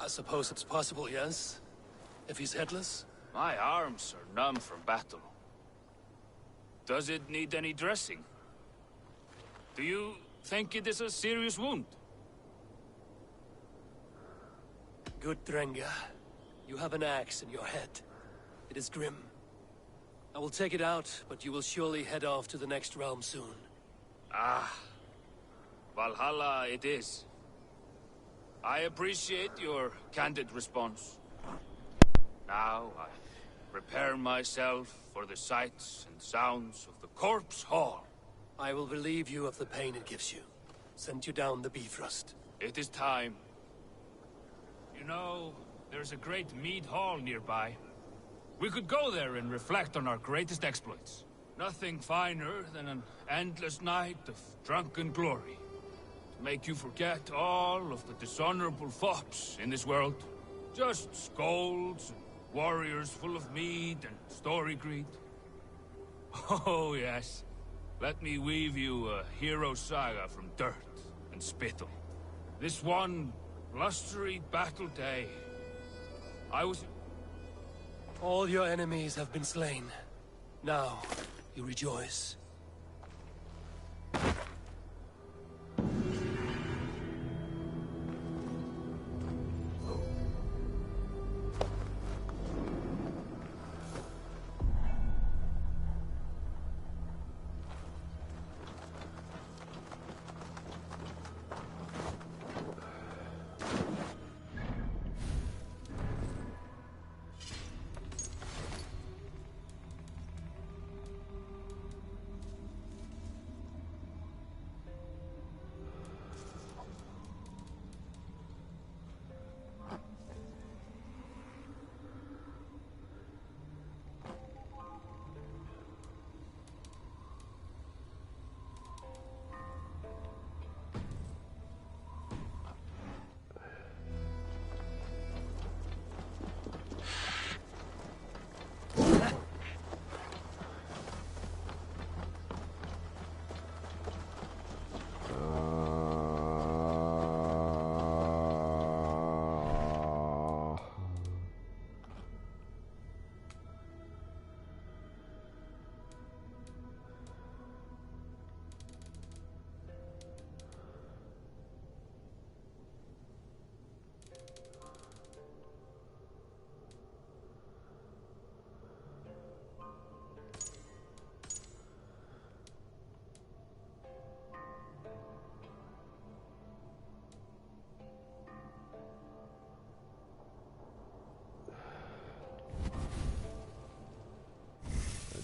suppose it's possible, yes? If he's headless? My arms are numb from battle. Does it need any dressing? Do you think it is a serious wound? Good, Drenga. You have an axe in your head. It is grim. I will take it out, but you will surely head off to the next realm soon. Ah. Valhalla it is. I appreciate your candid response. Now I prepare myself for the sights and sounds of the Corpse Hall. I will relieve you of the pain it gives you. Send you down the Bifrost. It is time. You know, there's a great mead hall nearby. We could go there and reflect on our greatest exploits. Nothing finer than an endless night of drunken glory. To make you forget all of the dishonorable fops in this world. Just scolds and warriors full of mead and story greed. Oh yes. Let me weave you a hero saga from dirt and spittle. This one blustery battle day, I was... All your enemies have been slain. Now, you rejoice.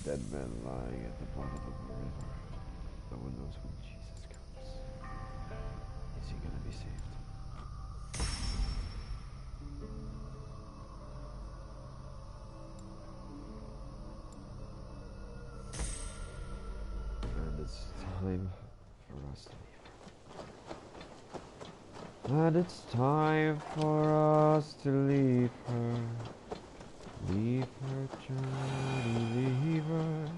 Dead man lying at the bottom of the river. No one knows when Jesus comes. Is he gonna be saved? And it's time for us to leave her. And it's time for us to leave her. Leave her, Johnny, leave her.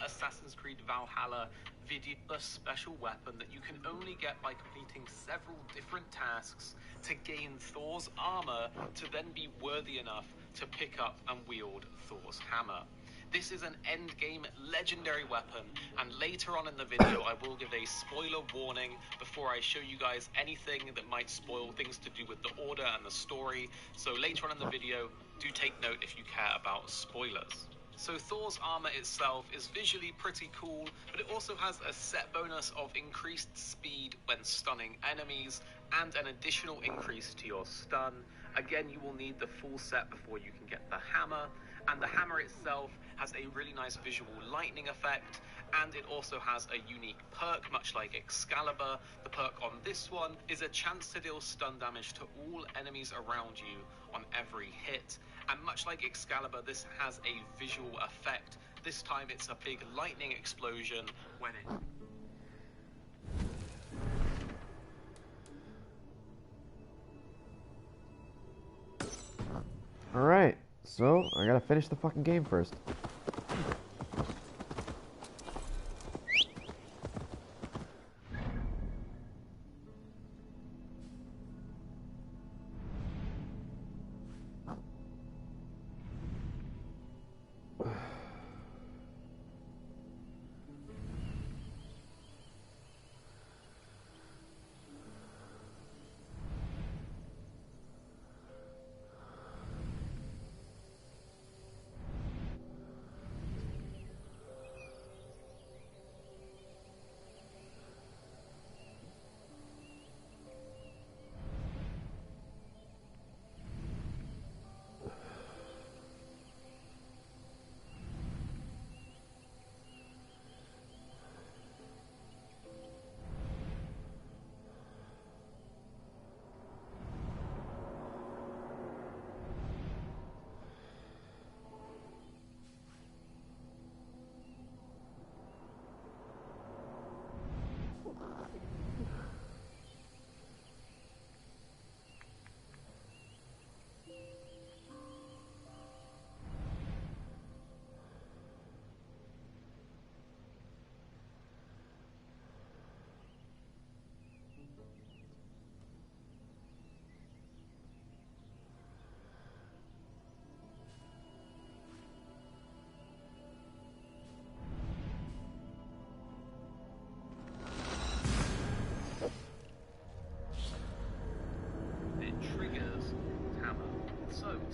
Assassin's Creed Valhalla video, a special weapon that you can only get by completing several different tasks to gain Thor's armor to then be worthy enough to pick up and wield Thor's hammer. This is an endgame legendary weapon, and later on in the video I will give a spoiler warning before I show you guys anything that might spoil things to do with the order and the story, so later on in the video do take note if you care about spoilers. So Thor's armor itself is visually pretty cool, but it also has a set bonus of increased speed when stunning enemies and an additional increase to your stun. Again, you will need the full set before you can get the hammer, and the hammer itself has a really nice visual lightning effect, and it also has a unique perk, much like Excalibur. The perk on this one is a chance to deal stun damage to all enemies around you on every hit, and much like Excalibur, this has a visual effect. This time it's a big lightning explosion when it... Alright, so I gotta finish the fucking game first.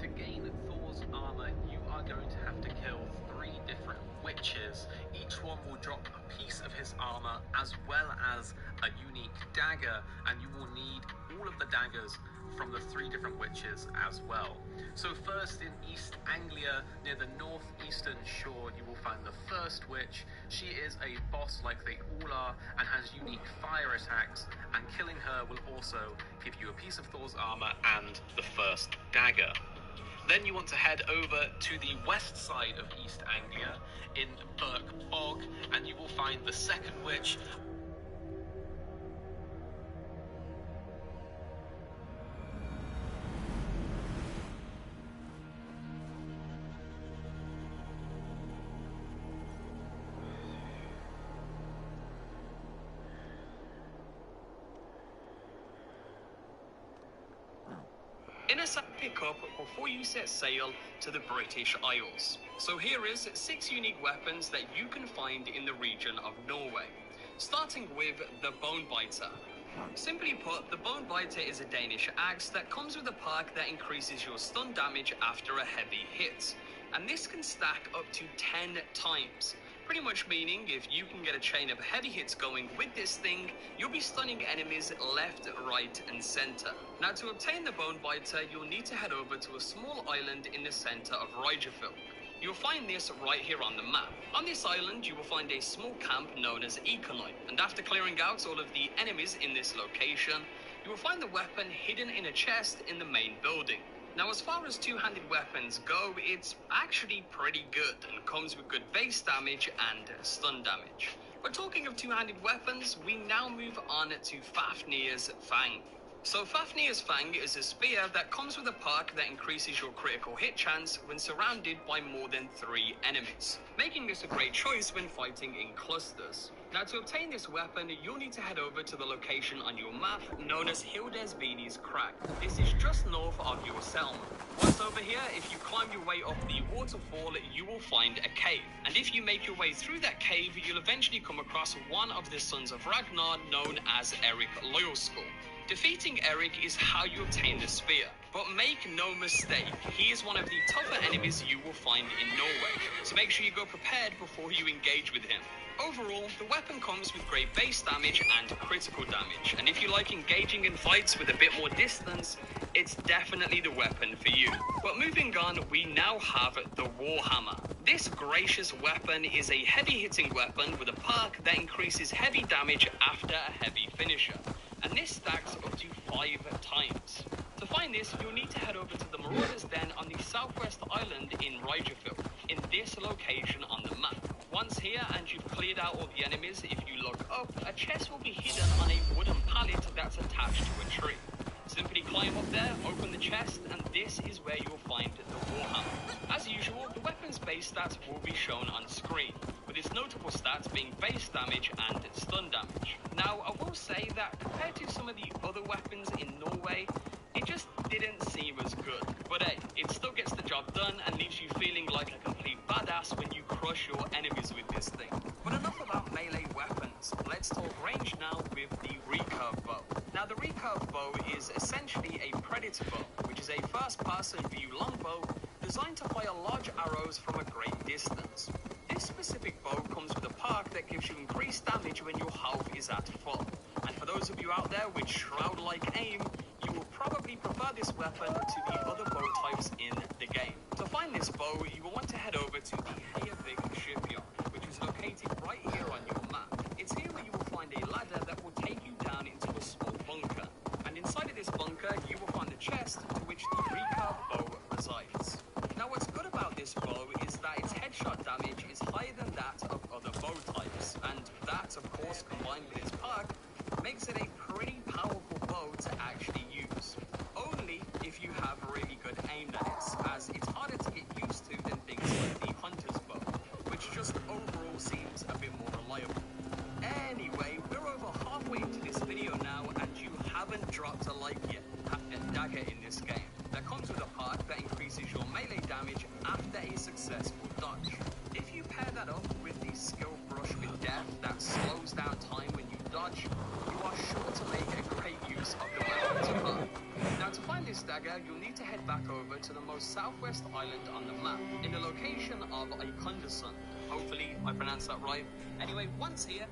To gain Thor's armor, you are going to have to kill 3 different witches. Each one will drop a piece of his armor as well as a unique dagger, and you will need all of the daggers from the 3 different witches as well. So first, in East Anglia, near the northeastern shore, you will find the first witch. She is a boss like they all are and has unique fire attacks, and killing her will also give you a piece of Thor's armor and the first dagger. Then you want to head over to the west side of East Anglia in Burke Bog, and you will find the second witch. In a pick up before you set sail to the British Isles. So here is 6 unique weapons that you can find in the region of Norway. Starting with the Bone Biter. Simply put, the Bone Biter is a Danish axe that comes with a perk that increases your stun damage after a heavy hit. And this can stack up to 10 times. Pretty much meaning if you can get a chain of heavy hits going with this thing, you'll be stunning enemies left, right, and center. Now to obtain the Bone Biter, you'll need to head over to a small island in the center of Reykjavik. You'll find this right here on the map. On this island, you will find a small camp known as Econoi, and after clearing out all of the enemies in this location, you will find the weapon hidden in a chest in the main building. Now, as far as two-handed weapons go, it's actually pretty good and comes with good base damage and stun damage. But talking of two-handed weapons, we now move on to Fafnir's Fang. So Fafnir's Fang is a spear that comes with a perk that increases your critical hit chance when surrounded by more than 3 enemies, making this a great choice when fighting in clusters. Now to obtain this weapon, you'll need to head over to the location on your map known as Hildesvini's Crag. This is just north of your Selma. Once over here, if you climb your way up the waterfall, you will find a cave. And if you make your way through that cave, you'll eventually come across one of the Sons of Ragnar known as Eric Loyalskull. Defeating Eric is how you obtain the spear. But make no mistake, he is one of the tougher enemies you will find in Norway. So make sure you go prepared before you engage with him. Overall, the weapon comes with great base damage and critical damage, and if you like engaging in fights with a bit more distance, it's definitely the weapon for you. But moving on, we now have the Warhammer. This gracious weapon is a heavy-hitting weapon with a perk that increases heavy damage after a heavy finisher, and this stacks up to 5 times. To find this, you'll need to head over to the Marauder's Den on the southwest island in Ridgerfield, in this location on the map. Once here and you've cleared out all the enemies, if you look up, a chest will be hidden on a wooden pallet that's attached to a tree. Simply climb up there, open the chest, and this is where you'll find the Warhammer. As usual, the weapon's base stats will be shown on screen, with its notable stats being base damage and stun damage. Now, I will say that compared to some of the other weapons in Norway, it just didn't seem as good. But hey, it still gets the job done and leaves you feeling like a complete badass when you crush your enemies with this thing. But enough about melee weapons. Let's talk range now with the recurve bow. Now, the recurve bow is essentially a predator bow, which is a first-person view longbow designed to fire large arrows from a great distance. This specific bow comes with a perk that gives you increased damage when your health is at full. And for those of you out there with Shroud-like aim, you will probably prefer this weapon to the other bow types in the game. To find this bow, you will want to head over to the Hayavik shipyard, which is located right here on your map. It's here where you will find a ladder that will take you down into a small bunker. And inside of this bunker, you will find a chest to which the recurve bow resides. Now, what's good about this bow is that its headshot damage is higher than that of other bow types. And that, of course, combined with its perk, makes it a pretty powerful bow to actually use. Only if you have really good aim, that is, as it's harder to get used to than things like the Hunter's bow, which just overall seems a bit more reliable. Anyway, we're over halfway into this video now, and you haven't dropped a like yet. A dagger in this game that comes with a perk that increases your melee damage after a successful dodge. If you pair that up with the skill brush with death that slows down time when you dodge, you are sure to make a great use of the weapon's perk. Now, to find this dagger, you'll need to head back over to the most southwest island on the map, in the location of Eikundasund. Hopefully I pronounced that right. Anyway, once here,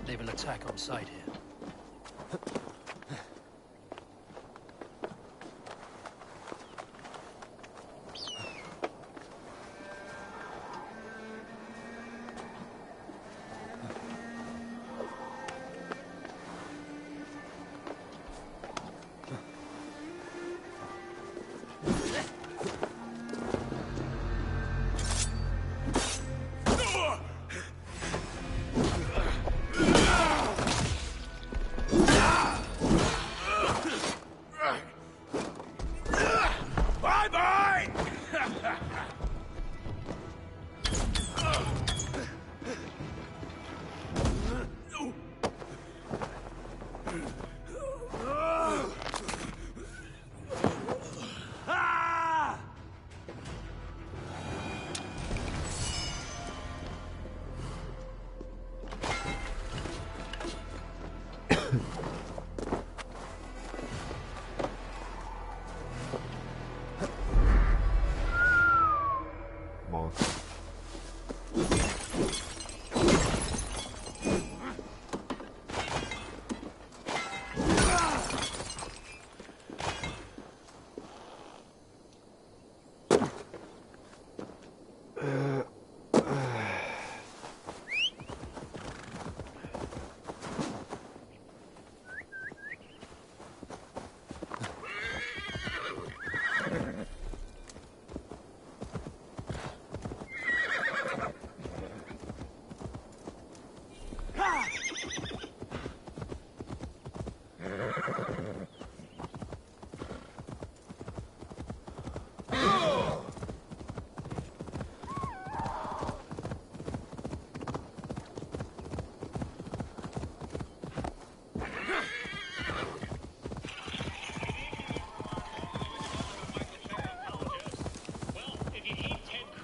They've an attack on sight here.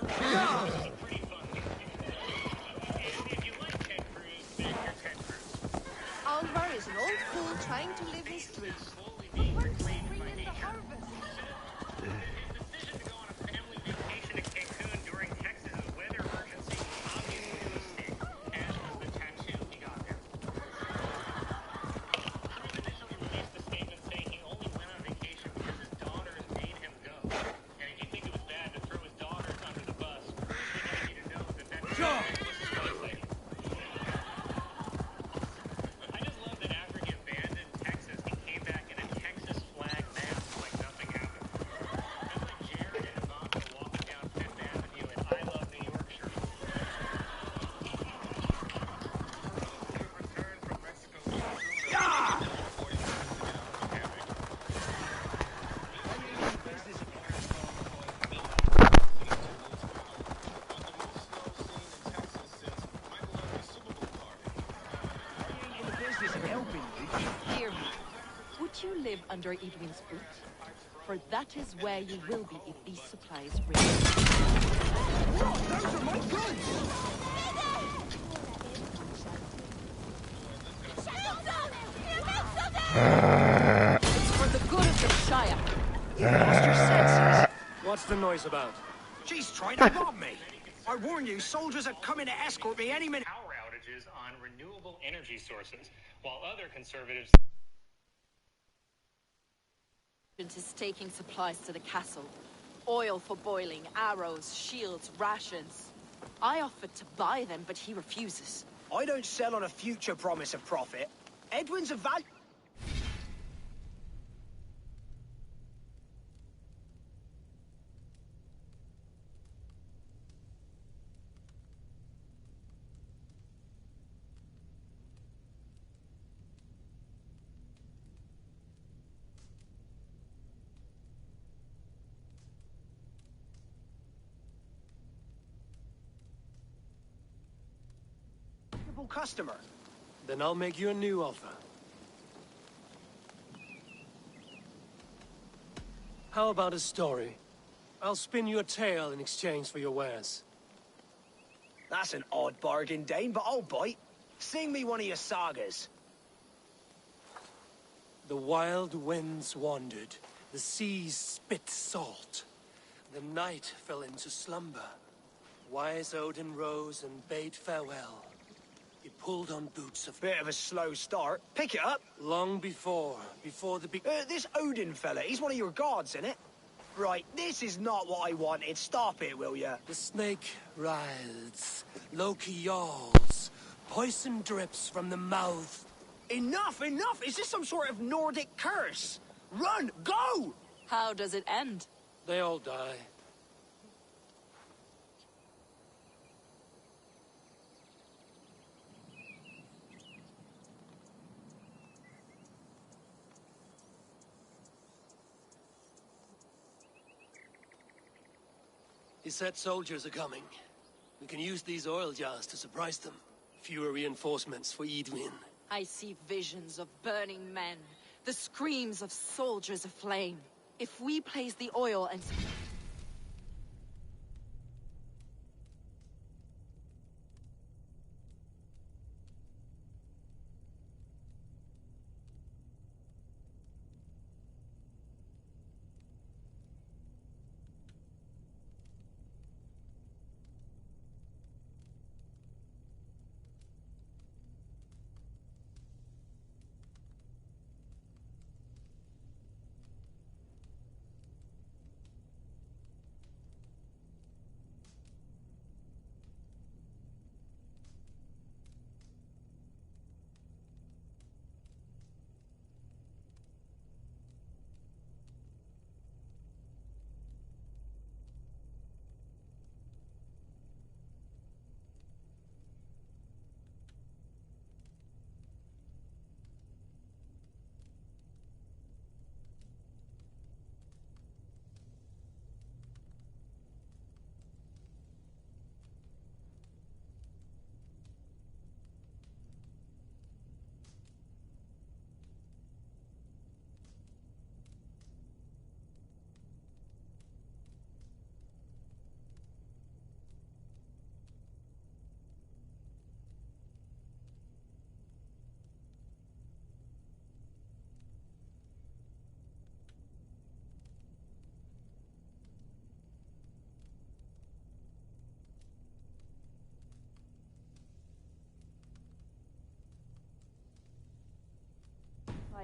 Pretty fun. If you like Ted Cruz, then you're Ted Cruz. Alvar is an old fool trying to live his dream. Slowly being reclaimed by nature. His decision to go on a family vacation to Cancun during Texas's weather emergency was obviously a mistake, as was the tattoo he got there. Cruz initially released a statement saying he only went on vacation because his daughters made him go. And if you think it was bad to throw his daughters under the bus, Cruz would like you to know that that's I just love that after he abandoned Texas, he came back in a Texas flag mask like nothing happened. That's like Jared and Ivanka walking down Fifth Avenue in I Love New York shirt. Return from Mexico. Hear me. Would you live under Edwin's boot? For that is where you will be if these supplies reach. It's for the good of the Shire. You lost your senses. What's the noise about? She's trying to rob me. I warn you, soldiers are coming to escort me any minute. Power outages on renewable energy sources, while other conservatives Is taking supplies to the castle. Oil for boiling, arrows, shields, rations. I offered to buy them, but he refuses. I don't sell on a future promise of profit. Edwin's a val... customer. Then I'll make you a new offer. How about a story? I'll spin you a tale in exchange for your wares. That's an odd bargain, Dane, but I'll bite. Sing me one of your sagas. The wild winds wandered, the seas spit salt. The night fell into slumber. Wise Odin rose and bade farewell. He pulled on boots of... Bit of a slow start. Pick it up. Long before the big... This Odin fella, he's one of your gods, isn't it? Right, this is not what I wanted. Stop it, will ya? The snake writhes, Loki yawls, poison drips from the mouth. Enough, enough! Is this some sort of Nordic curse? Run! Go! How does it end? They all die. He said soldiers are coming. We can use these oil jars to surprise them. Fewer reinforcements for Edwin. I see visions of burning men, the screams of soldiers aflame. If we place the oil and...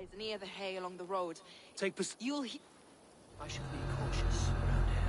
supplies near the hay along the road. Take You'll he- I should be cautious around here.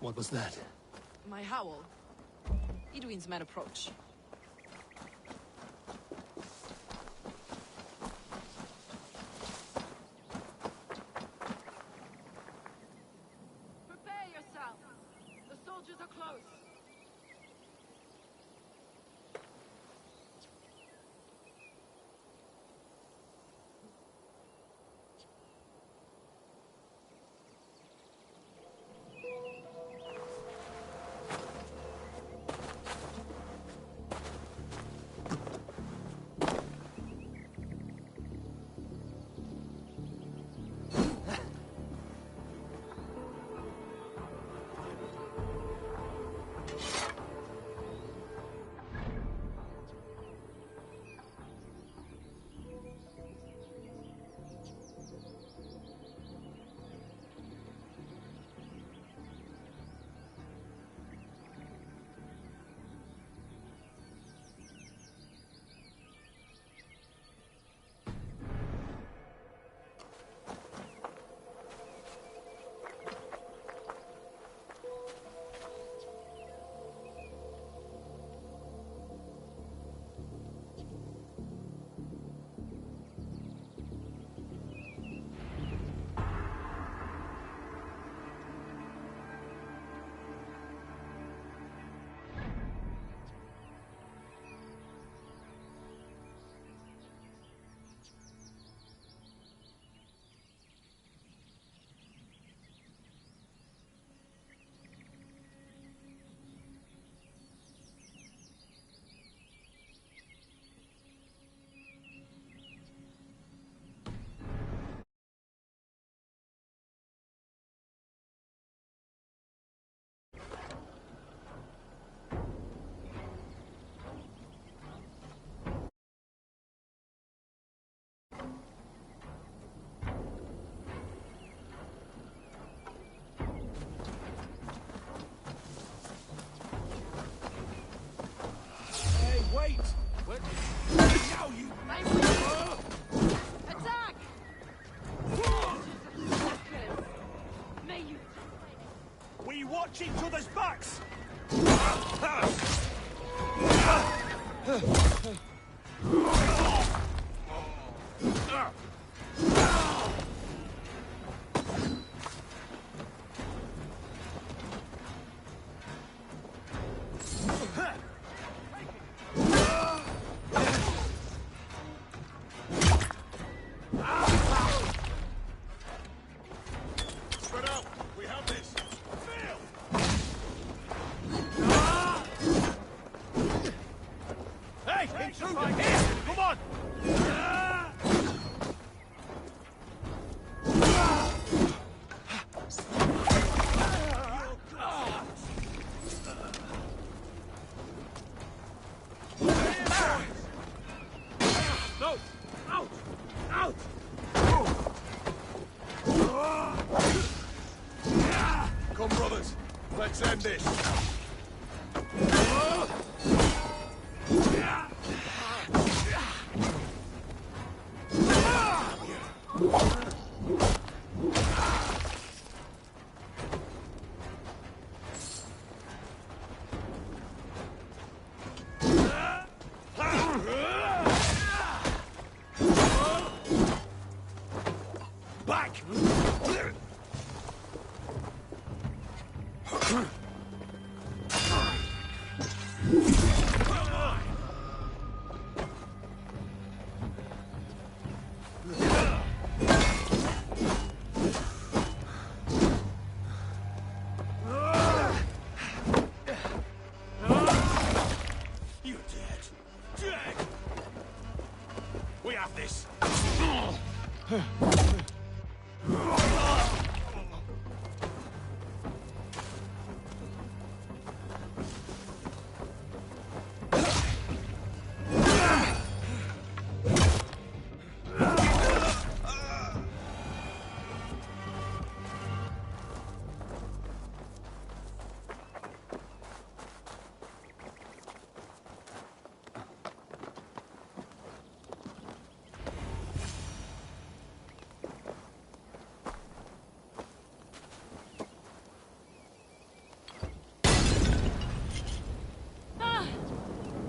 What was that? My howl. Edwin's men approach. Prepare yourself. The soldiers are close. Wait! What? Now you... Attack! May you... We watch each other's backs! Spread out! We have this! Hey! Intruder! Here! Come on! No! Out! Out! Come, brothers. Let's end this.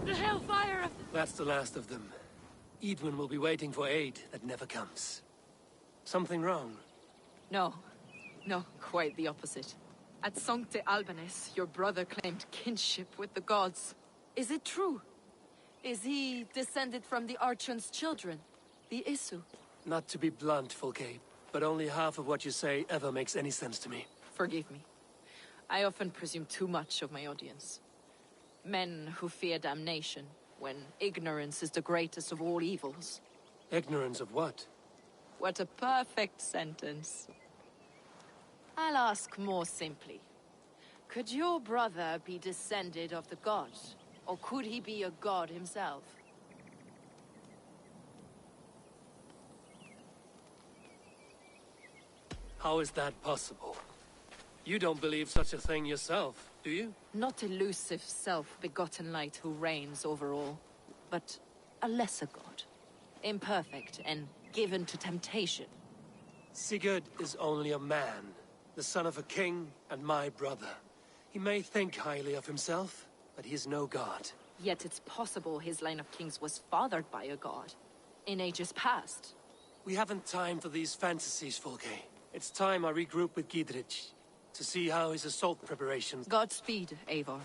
The hellfire of... That's the last of them. Edwin will be waiting for aid that never comes. Something wrong? No. No, quite the opposite. At Sancte Albanus, your brother claimed kinship with the gods. Is it true? Is he descended from the Archon's children, the Isu? Not to be blunt, Fulke, but only half of what you say ever makes any sense to me. Forgive me. I often presume too much of my audience. Men who fear damnation, when ignorance is the greatest of all evils. Ignorance of what? What a perfect sentence. I'll ask more simply. Could your brother be descended of the gods? Or could he be a god himself? How is that possible? You don't believe such a thing yourself, do you? Not elusive self-begotten light who reigns over all, but a lesser god. Imperfect and given to temptation. Sigurd is only a man, the son of a king and my brother. He may think highly of himself, but he is no god. Yet it's possible his line of kings was fathered by a god, in ages past. We haven't time for these fantasies, Fulke. It's time I regroup with Gidrich, to see how his assault preparations... Godspeed, Eivor.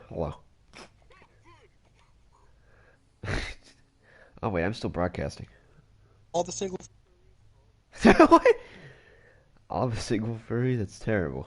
Hello. Oh wait, I'm still broadcasting. All the single. What? All the single furry? That's terrible.